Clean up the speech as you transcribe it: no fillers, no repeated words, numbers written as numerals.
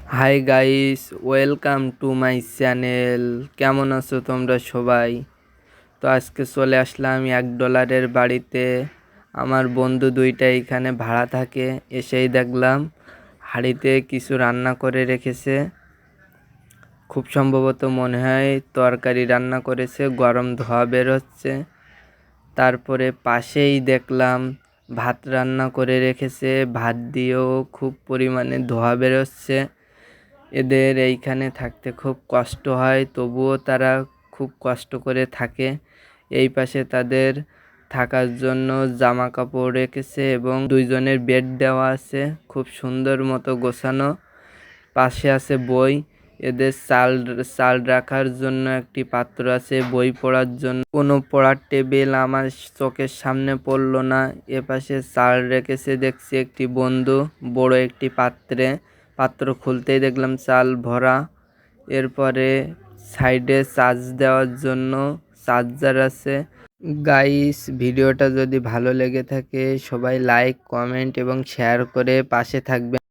Hi guys, welcome to my channel. কেমন আছো তোমরা সবাই? তো আজকে চলে আসলাম $1 বাড়িতে। আমার বন্ধু দুইটা এখানে ভাড়া থাকে। এসেই দেখলাম হাঁড়িতে কিছু রান্না করে রেখেছে। খুব সম্ভবত মনে হয় তরকারি রান্না করেছে, গরম ধোয়া বের হচ্ছে। তারপরে পাশেই দেখলাম ভাত রান্না করে রেখেছে, ভাত দিয়েও খুব পরিমাণে ধোয়া বেরোচ্ছে। এদের এইখানে থাকতে খুব কষ্ট হয়, তবুও তারা খুব কষ্ট করে থাকে। এই পাশে তাদের থাকার জন্য জামা কাপড় রেখেছে এবং দুইজনের বেড দেওয়া আছে, খুব সুন্দর মতো গোছানো। পাশে আছে বই। এদের চাল রাখার জন্য একটি পাত্র আছে, বই পড়ার জন্য কোনো পড়ার টেবিল আমার চোখের সামনে পড়লো না। এপাশে চাল রেখেছে দেখছি একটি বন্ধু বড় একটি পাত্র খুলতেই দেখলাম চাল ভরা। এরপরে সাইডে চার্জ দেওয়ার জন্য চার্জার আছে। গাইস, ভিডিওটা যদি ভালো লেগে থাকে সবাই লাইক, কমেন্ট এবং শেয়ার করে পাশে থাকবেন।